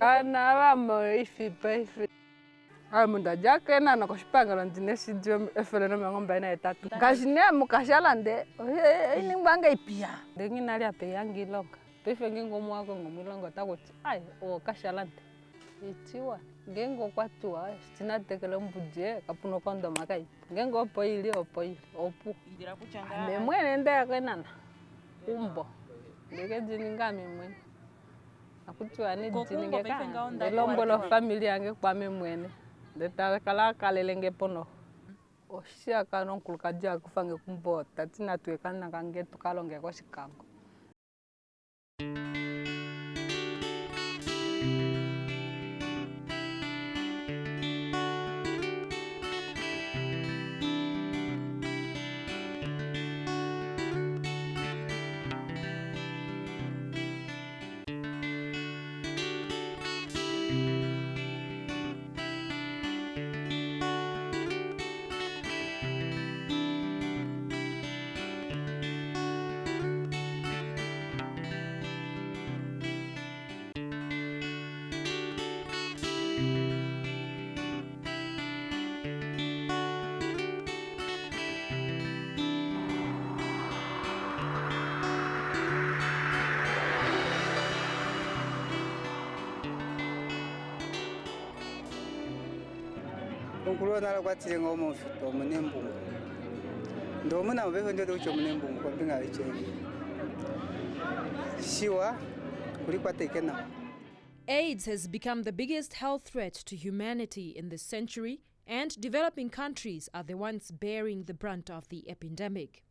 Ana vamo ifi. Munda jake na nakoshipangala ndine sidio efele no ngombe na etatu. Ngashine mukashalande. Ini mbanga ipia. Ndengi nali ape yangi longa. Pefe ngingo mwako ngomulongo takuti ai o kashalande. Itiwa ngengo kwatwa sinatekele mbuje kapuno kondo makai. Ngengo opoili opu. Indira kuchanga. Memwene ndeke nana. Umbo. Ndeke jininga memwene. Akutwa ni jininga ka. Lombolo family yange kwa memwene. Ndeta kala kalelenge pono. Oshia kanon kulkadia kufange kumbota tina tuekana kange tukalonge kwa Oshikango. Kulona kwatile ngomo fito munembungu. Ndo muna mbeho ndio ucho munembungu kwa pinga HIV. Shiwa kulikwateka. AIDS has become the biggest health threat to humanity in this century, and developing countries are the ones bearing the brunt of the epidemic.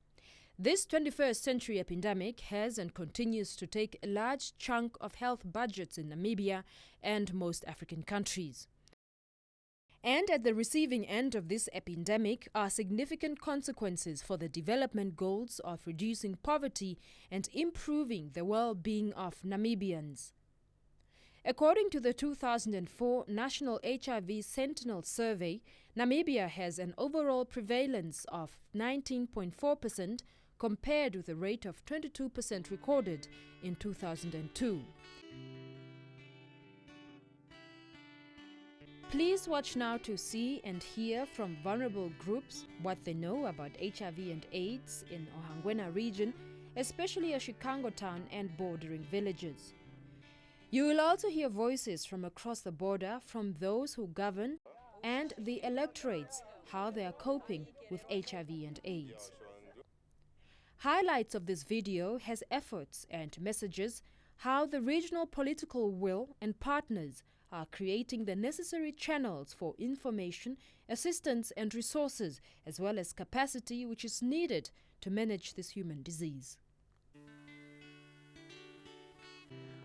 This 21st century epidemic has and continues to take a large chunk of health budgets in Namibia and most African countries. And at the receiving end of this epidemic are significant consequences for the development goals of reducing poverty and improving the well-being of Namibians. According to the 2004 National HIV Sentinel Survey, Namibia has an overall prevalence of 19.4% compared with a rate of 22% recorded in 2002. Please watch now to see and hear from vulnerable groups what they know about HIV and AIDS in Ohangwena region, especially Oshikango town and bordering villages. You will also hear voices from across the border from those who govern and the electorates, how they are coping with HIV and AIDS. Highlights of this video has efforts and messages how the regional political will and partners are creating the necessary channels for information, assistance and resources, as well as capacity which is needed to manage this human disease.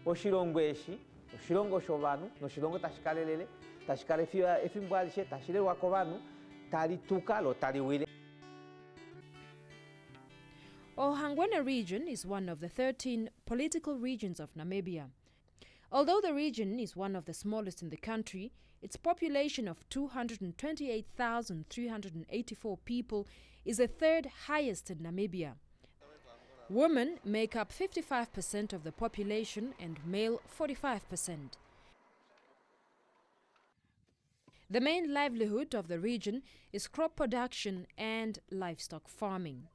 Oshirongo eshi, oshirongo shovanu, noshirongo tashikalelele, tashikale efimbwalishe, tashile wakovanu, tali tukalo, tali wile. Ohangwena region is one of the 13 political regions of Namibia. Although the region is one of the smallest in the country, its population of 228,384 people is the third highest in Namibia. Women make up 55% of the population and male 45%. The main livelihood of the region is crop production and livestock farming.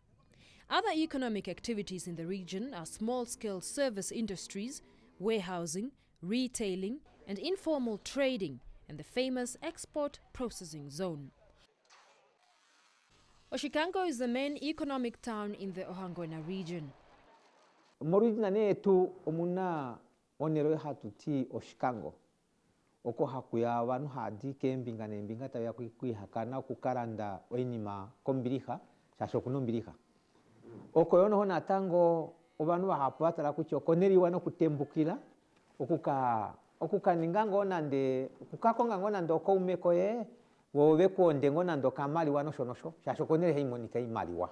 Other economic activities in the region are small-scale service industries, warehousing, retailing, and informal trading, and the famous export processing zone. Oshikango is the main economic town in the Ohangwena region. Morijina netu omuna onero hatuti Oshikango. Oko hakuya wanu hadi kembinga nembinga tawa kuihakana kukaranda oinima kombiriha, shashokunombiriha. Oko yono hona tango obanu bahapata kucho koneri wano kutembukira okuka ningango nande kukakonga ngona ndo ko umeko ye wowe ko ndengo nando kamali wano shonosho shashokonere heimonika imaliwa.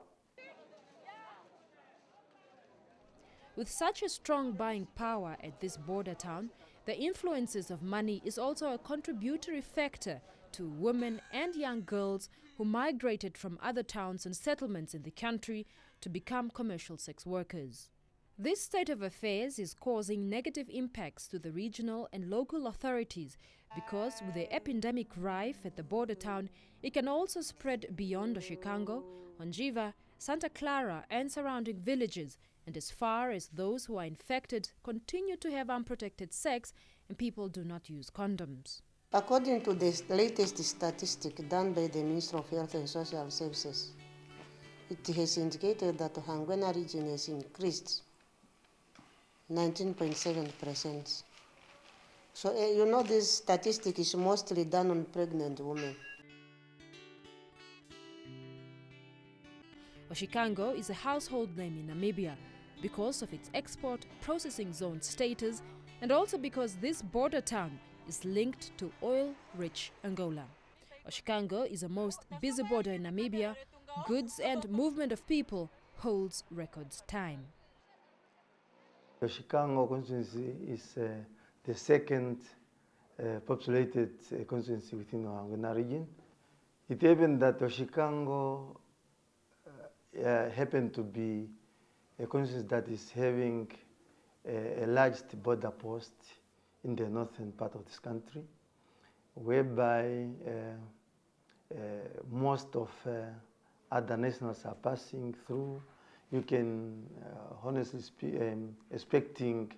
With such a strong buying power at this border town, the influences of money is also a contributory factor to women and young girls who migrated from other towns and settlements in the country to become commercial sex workers. This state of affairs is causing negative impacts to the regional and local authorities because with the epidemic rife at the border town, it can also spread beyond Oshikango, Onjiva, Santa Clara and surrounding villages, and as far as those who are infected continue to have unprotected sex and people do not use condoms. According to the latest statistic done by the Ministry of Health and Social Services, it has indicated that the Shanyengana region has increased 19.7%. So you know this statistic is mostly done on pregnant women. Oshikango is a household name in Namibia because of its export processing zone status and also because this border town is linked to oil-rich Angola. Oshikango is the most busy border in Namibia. Goods and movement of people holds record time. Oshikango constituency is the second populated constituency within the Shanyengana region. It happened that Oshikango happened to be a constituency that is having a large border post in the northern part of this country, whereby most of other nationals are passing through. You can honestly speak, expecting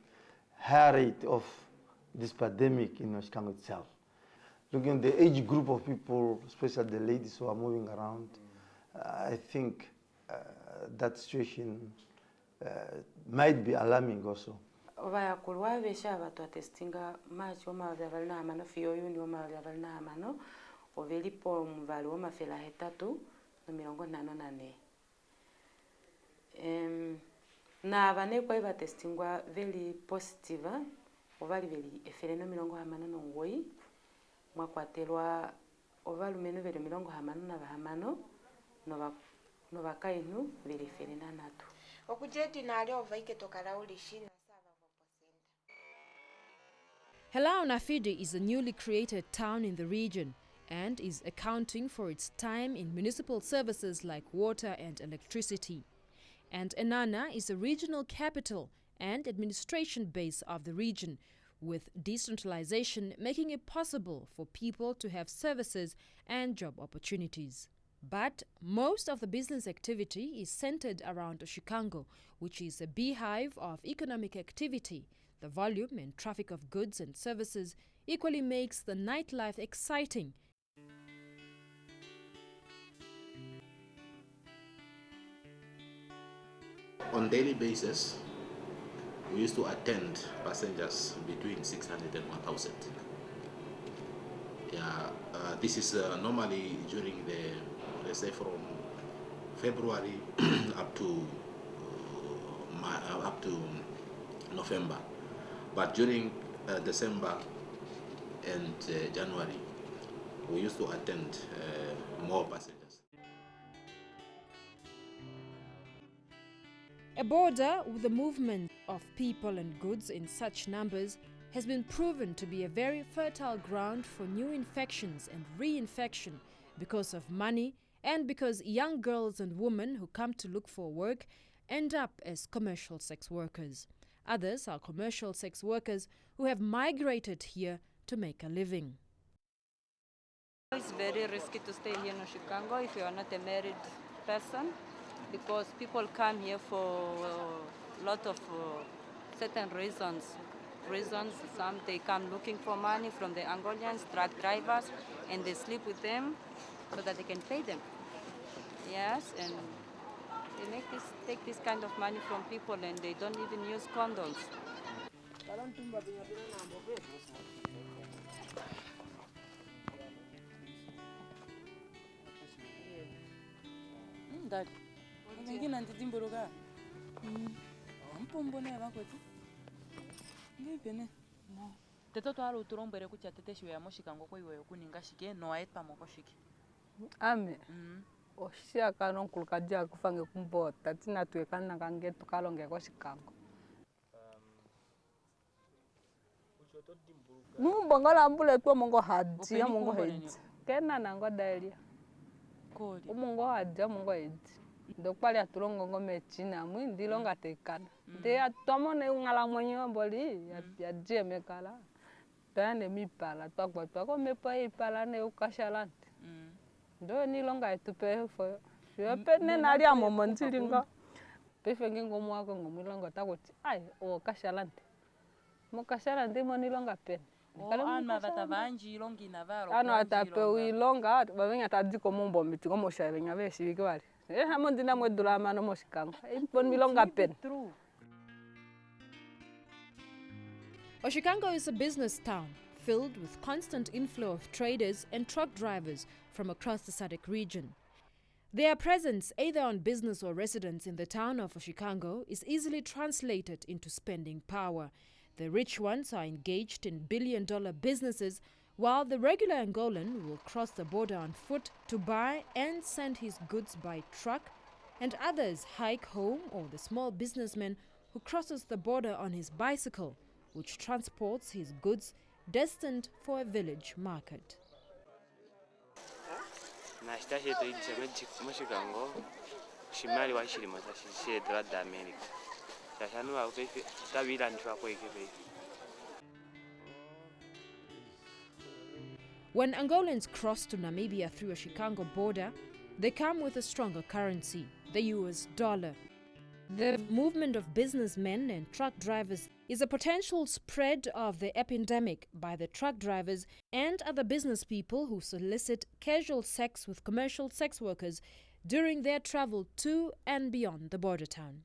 high rate of this pandemic in Oshikango itself. Looking at the age group of people, especially the ladies who are moving around, I think that situation might be alarming also. Vayakulwa vesha watu atestinga machi omavya valina amano fiyoyuni omavya valina amano ovelipo mvali omafela hetatu no 54 na vanekwa iva testingwa veli positiva ovali veli efele no 59 mwakwatelwa ovalumenu veli 55 no vakainu veli efele na 3 okujeti nali ovaike tokala ulishina. Helao Nafidi is a newly created town in the region and is accounting for its time in municipal services like water and electricity. And Enana is a regional capital and administration base of the region, with decentralization making it possible for people to have services and job opportunities. But most of the business activity is centered around Oshikango, which is a beehive of economic activity. The volume and traffic of goods and services equally makes the nightlife exciting. On daily basis, we used to attend passengers between 600 and 1,000. Yeah, this is normally during the, let's say, from February up to November. But during December and January, we used to attend more passengers. A border with the movement of people and goods in such numbers has been proven to be a very fertile ground for new infections and reinfection because of money and because young girls and women who come to look for work end up as commercial sex workers. Others are commercial sex workers who have migrated here to make a living. It's very risky to stay here in Oshikango if you are not a married person, because people come here for a lot of certain reasons. Some they come looking for money from the Angolians, truck drivers, and they sleep with them so that they can pay them. Yes, and they take this kind of money from people and they don't even use condoms. Dad, ngine antidimboroga. Mpombone bakoti. Ngipene. No. Teto twalo uturombere kucha tetesho ya Oshikango kwa iwe kuninga shike no aetpa moko shike. Ame. Oshia non kulkadia kufange kumbota tina tuekana kange tukalonge kwa Oshikango. Mbongola mbule tu mongo hadia mongo head. Kena nango dalia. Kodi. Mongo hadia mongo head. ndo pale atulongo ngome china mwindi longa tekana de atomone ngala mwenyo mboli ya jeme kala tane mi pala twakwa twako mepa ipala ne ukashalante ndo ni longa etupe fo yo pene nali amomo ntilinga pefe ngengo mwako ngomilonga takoti ai o kashalante mo kashalante mo ni longa pene ana batavanji longi navaro ano atape uilonga bavenga tadiko mombo miti como sharinga vesivike wali hamondina mwedula mano Oshikango impon milonga pen. Oshikango is a business town filled with constant inflow of traders and truck drivers from across the SADC region. Their presence, either on business or residence in the town of Oshikango, is easily translated into spending power. The rich ones are engaged in billion-dollar businesses, while the regular Angolan will cross the border on foot to buy and send his goods by truck, and others hike home, or the small businessman who crosses the border on his bicycle, which transports his goods destined for a village market. When Angolans cross to Namibia through a Oshikango border, they come with a stronger currency, the US dollar. The movement of businessmen and truck drivers is a potential spread of the epidemic by the truck drivers and other business people who solicit casual sex with commercial sex workers during their travel to and beyond the border town.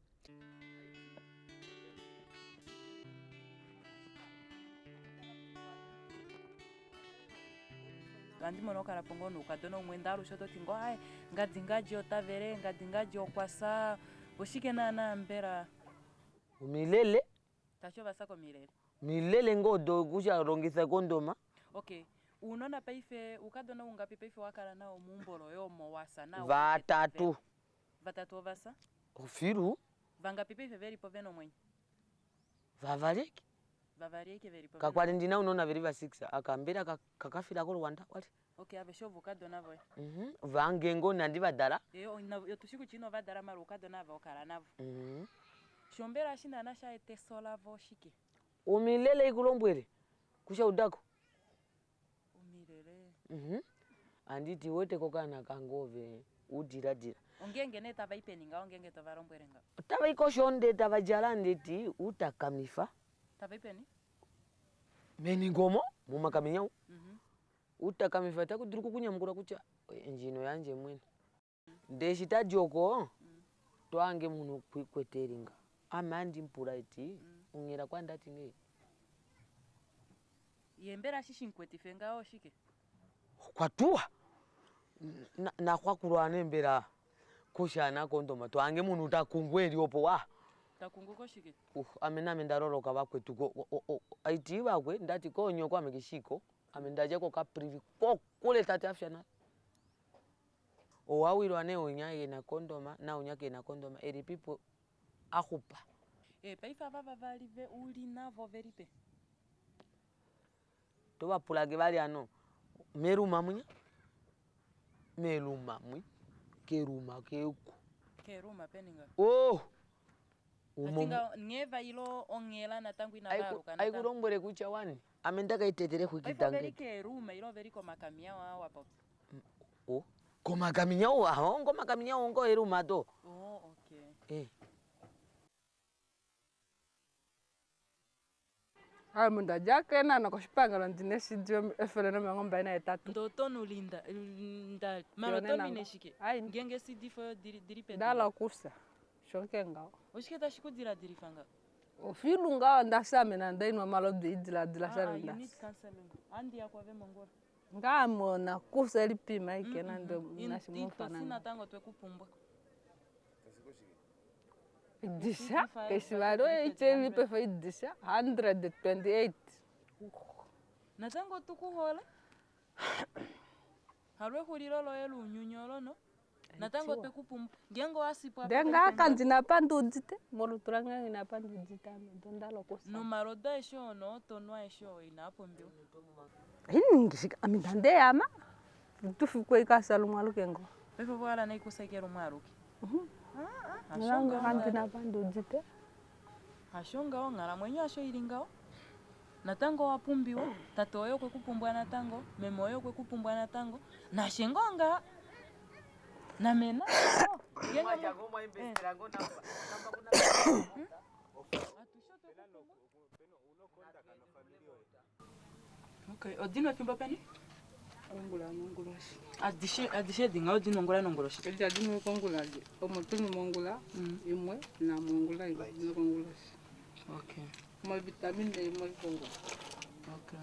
Kandi monokala pongono ukadona umwenda rushoto tingo ai ngadingaji otavere ngadingaji okwasa ushikena na mbera umilele tacho basako milele ngodo kusha rongisa kondoma. Okay, unona paife ukadona ungapi paife wakala nao mumbolo yomo wasa nao vatatu vasa ufiru vangapi paife veri poveno mwenye vavareki veri poveno kakwali ndina unona veri va 6 akambira kakafira ko Rwanda kwali. Okay, abeshovu kadona boy vangengo nandi vadara yotushiku chino vadara maru kadona va okala navo shombera shinda nasha ete sola vo shike umilele ikulombwere kusha udako umilele anditi wote kokana kangove udiradira ongenge neta vaipeninga ongenge to varombwerenga tava ikoshonde tava jalande ti utakamifa tavaipeni meningomo mumakaminyau utakamifa takudiri kukunyamukura kucha enjino yanje mwene ndeshitadyoko twange muno kweteringa amandi mpura iti ungera kwandati nge yembera shishinkweti fenga oshike kwatua na kwakurwane mbera kushana kondoma twange muno utakungweri opo wa takunguko shike amena mendaroroka bakwetu aiti bakwe ndati konyo kwa mekishiko amendaje ko kaprivi ko kule tati afyana owawiro ane onyaye na kondoma na onyake na kondoma eri people akupa paifa baba valive uli navo veripe to bapulage bali ano meruma munya meluma mwi keruma keku keruma peninga umo ngeva ilo ongela na tangu inavaru kana ai kurombere kucha wani amendaka itetere kukitange veri keruma ilo veri ko makamia wa hapo ko makamia wa ngo makamia ngo eruma to okay munda jake na koshipangala ndine sidio efele na ngomba ina etatu ndotono linda nda maroto mineshike ngenge sidifo diripe dala kursa shokenga ushiketa shikudira dirifanga ofilunga ndasame na ndainwa malodi idila sharinda you need counseling andi yakwa ve mongora ngamo na kursa elipima ikena ndo nashimufana sina tango twe kupumbwa idisha kesivaro icheli pefa idisha 128 natango tukuhola harwe hulilolo elu nyunyolo no natango twe kupumba ngengo asipwa denga kanjina pandudite moluturanga ina pandudita ndondalo kosa numero 2 esho no tonwa esho inapo mbio ngishika amindande ama tufikwe ikasalu mwalukengo pepo bwala na ikusekero mwaruki Nanga kanti na bandu jite. Ashonga ngala mwenye asho ilingao. Natango wapumbiwa, tato oyo kwe kupumbwa natango, memo oyo kwe kupumbwa natango, na shengonga. Na mena. Okay, odino fimba pani? Ongula mongulashi. Adishe dinga odino ngula nongulashi. Eli adino kongulaji. Omotuni mongula, imwe na mongula idino kongulashi. Okay. Mo vitamine na imwe kongula. Okay.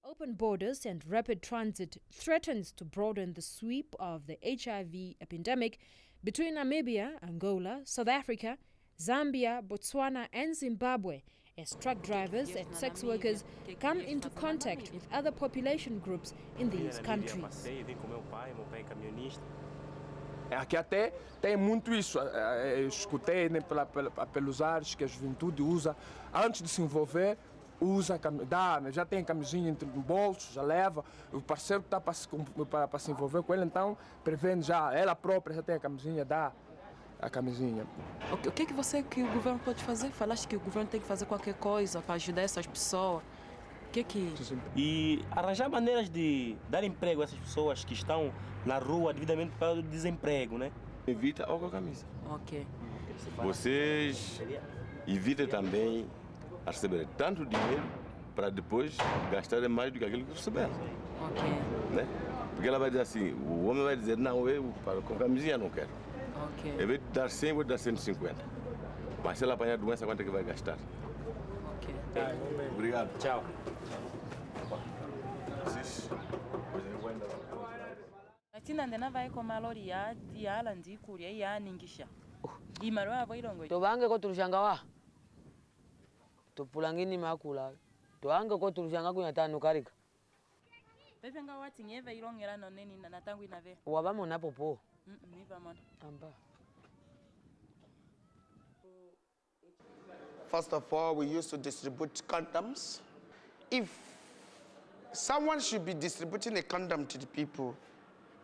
Open borders and rapid transit threatens to broaden the sweep of the HIV epidemic between Namibia, Angola, South Africa, Zambia, Botswana and Zimbabwe as truck drivers and sex workers come into contact with other population groups in these countries. Aqui até tem muito isso, eu escutei pelos ares que a juventude usa, antes de se envolver, já tem camisinha entre os bolsos, já leva, o parceiro está para se envolver com ele, então prevene já, ela própria já tem a camisinha, dá a camisinha. O que que o governo pode fazer? Falaste que o governo tem que fazer qualquer coisa para ajudar essas pessoas. E arranjar maneiras de dar emprego a essas pessoas que estão na rua devidamente para o desemprego, né? Evita a camisa. Ok. Vocês evitam também a receber tanto dinheiro para depois gastar mais do que aquilo que receberam. Ok. Né? Porque ela vai dizer assim, o homem vai dizer, não, eu com camisinha não quero. Ok. Em vez de dar 100, vou dar 150. Mas se ela apanhar doença, quanto é que vai gastar? Ok. Obrigado. Tchau. Atina ndena vai koma lori ya ala ndikuria ya ningisha. Imaro avo ilongo. Tobange ko turushangawa. Tupulangini makula. Toange ko turushanga kunyatano karika. Pepenga wati ngeve ilongera noneni na natangu inave. Wabamo na popo. Niva mona. Amba. First of all, we used to distribute condoms. If someone should be distributing a condom to the people,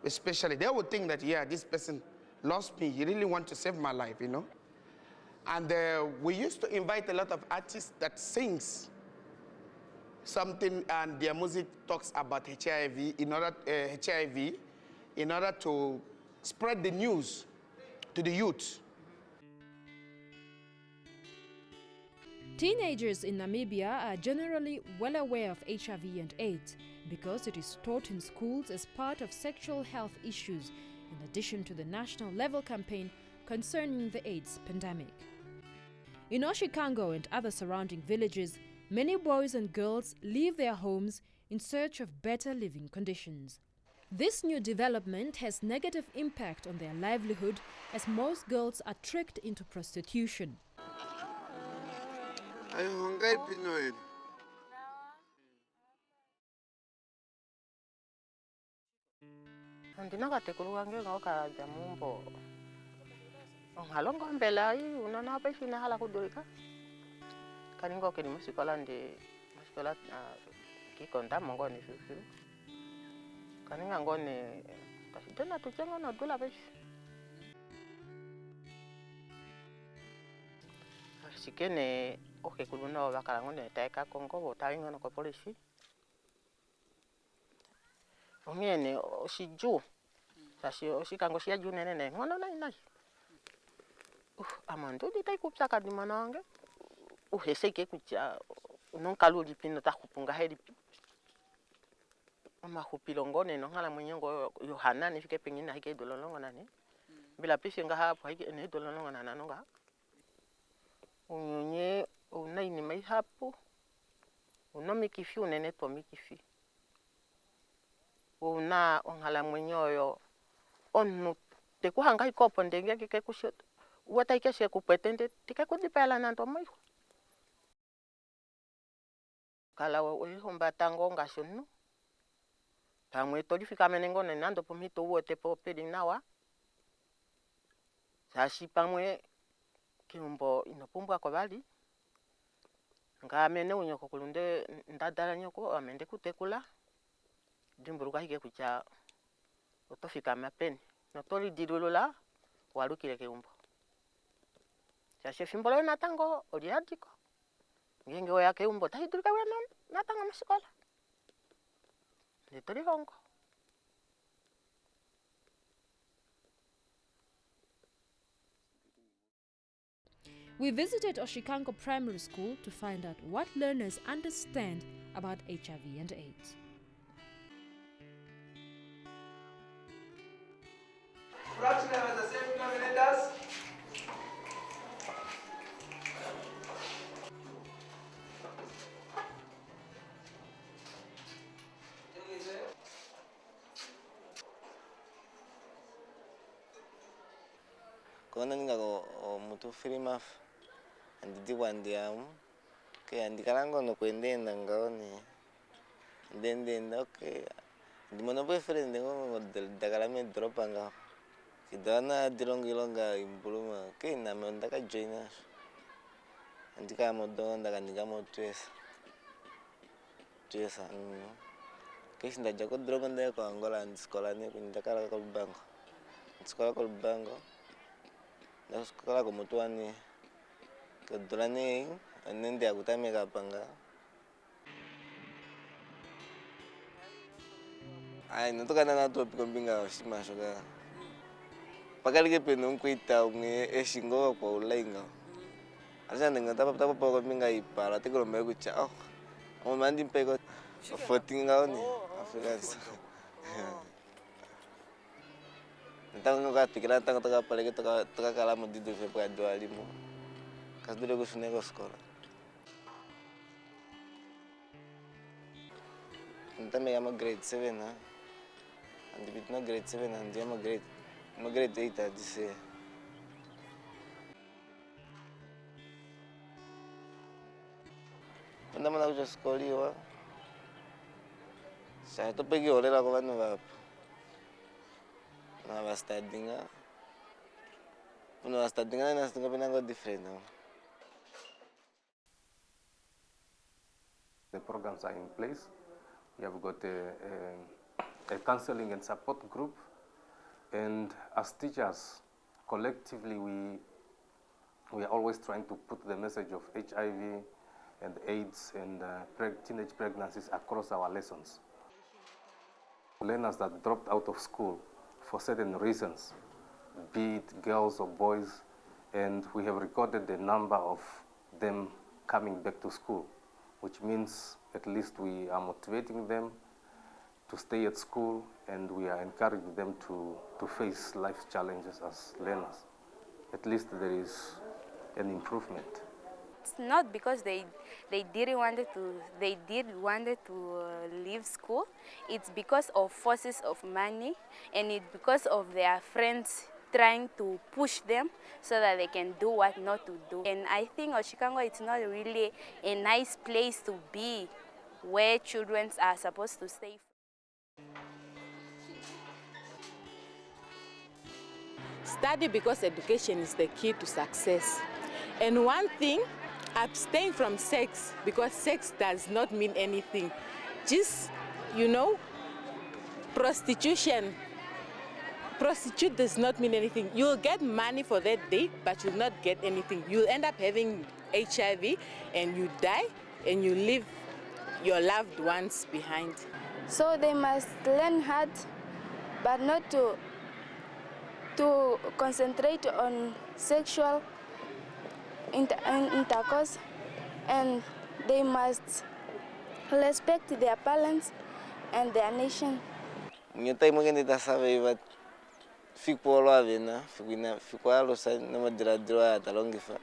especially, they would think that, yeah, this person lost me. He really wants to save my life, you know? And we used to invite a lot of artists that sings something, and their music talks about HIV in order to spread the news to the youth. Teenagers in Namibia are generally well aware of HIV and AIDS because it is taught in schools as part of sexual health issues, in addition to the national level campaign concerning the AIDS pandemic. In Oshikango and other surrounding villages, many boys and girls leave their homes in search of better living conditions. This new development has negative impact on their livelihood as most girls are tricked into prostitution. Ndinakatekulukange ngoka jamumbo ngalongo mbela yi unana pa shina hala kudulika kaningo ke ni musikola kikonda mongo ni fifi kaninga ngone kasitena tuchenga na dula besh sikene oke kuluna bakala ngone taeka kongo botainga no ko polisi omiene oshiju sashi oshikango shia ju nene ngono nai amandu ditai kupsaka di manange uheseke kucha nonkalu dipino ta kupunga hedi ama kupilongone no ngala mwenyengo yohana nifike pengine hike dololongo nani bila pisi nga hapo hike ne dololongo nana nonga unyonye unai ni mai hapo unomikifi unene to mikifi una ngala mwenyoyo onu te kuhanga ikopo ndenge kike kusho wataike se kupetende tika kudipela na ntomo kala homba tango ngashono pamwe tolifika menengo na nando pomito wote po pedi nawa sashi pamwe kimbo inopumbwa ko bali ngamene unyoko kulunde ndadala nyoko amende kutekula dimburuka hike kucha Otofika mapeni. Notoli dirulula walukile keumbo. Chashe fimbolo natango oliadiko. Ngenge oya keumbo tahidulika wena natanga masikola. Netoli hongo. We visited Oshikango Primary School to find out what learners understand about HIV and AIDS. Fraction has the same denominators. Kona ninga ko mutu filimaf andidi wandiamu ke andikarango no kwendenda ngaoni ndenda okay ndimono boyfriend ngo dagalame dropa nga kidana dilongilonga imbuluma ke na ndaka joina andika modonda kandiga motwesa ke sinda jako dropa ndako ko Angola ndiskola ne kundakala ko bango ndiskola ko bango sekolah kemutuan nih kebetulan nih nanti aku tanya kapan enggak itu kan anak tua pinggang sih masuk ke pakai lagi penung kuita ungi singo apa ulai enggak harusnya dengan tapi pokok pinggang ipar tapi kalau mereka cak mau mandi pekot voting enggak nih Afrika Tang nga pikiran tang taga palagi taga kala mo dito sa pagduali mo. Kasi dito gusto niya ko skola. Nta may grade 7 ha. Andi bit na grade 7 andi grade 8 dise. Panda man ako sa skola yo. Sa ito pagi ore la ko ba no studying na pinango different. The programs are in place. We have got a counseling and support group, and as teachers, collectively we are always trying to put the message of HIV and AIDS and teenage pregnancies across our lessons. Learners that dropped out of school for certain reasons, be it girls or boys, and we have recorded the number of them coming back to school, which means at least we are motivating them to stay at school, and we are encouraging them to face life challenges as learners. At least there is an improvement. It's not because they did wanted to leave school. It's because of forces of money, and it's because of their friends trying to push them so that they can do what not to do. And I think Oshikango is not really a nice place to be, where children are supposed to stay. Study because education is the key to success. And one thing, abstain from sex, because sex does not mean anything. Just, prostitution. Prostitute does not mean anything. You'll get money for that day, but you'll not get anything. You'll end up having HIV, and you die, and you leave your loved ones behind. So they must learn hard, but not to concentrate on sexual intercourse, and they must respect their parents and their nation. Nyata mo ganito sabi but fico lo avena fico alo sa na madradro atalongifa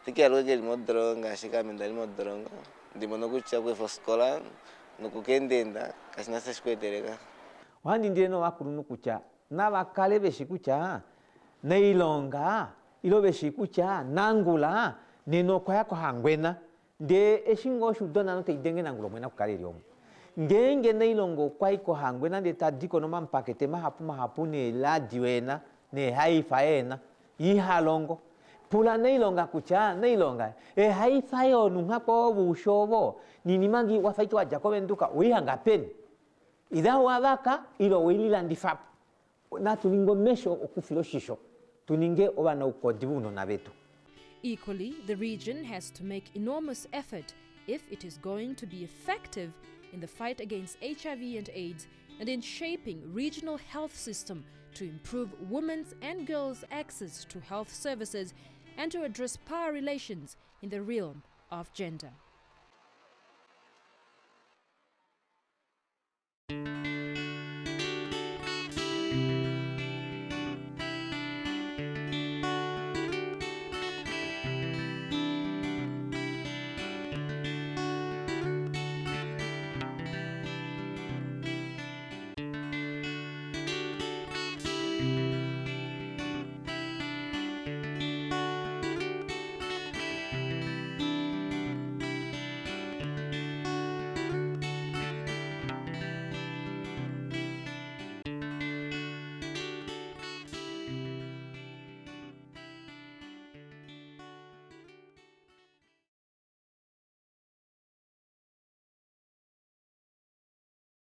tiki alo ke mo dronga shika mendali mo dronga di mo no kucha kwe foskola no kukendenda kasina sa shkwetereka wandi ndeno wakuru no kucha na bakale beshikucha na ilonga ilo beshikucha nangula neno kwa yako hangwena de eshingo shudona no te idenge nangulo mwena kukale lyomo ngenge na ilongo kwa iko hangwena de tadiko no mampakete mahapu ne ladiwena ne haifaena ihalongo pula na ilonga kucha na ilonga haifayo nunga ko bushobo nini mangi wafaiki wa jakobe nduka uihanga peni idha wabaka ilo wilila ndifap na tuningo mesho okufilo shisho tuninge obana ukodibuno na betu. Equally, the region has to make enormous effort if it is going to be effective in the fight against HIV and AIDS and in shaping regional health system to improve women's and girls' access to health services and to address power relations in the realm of gender.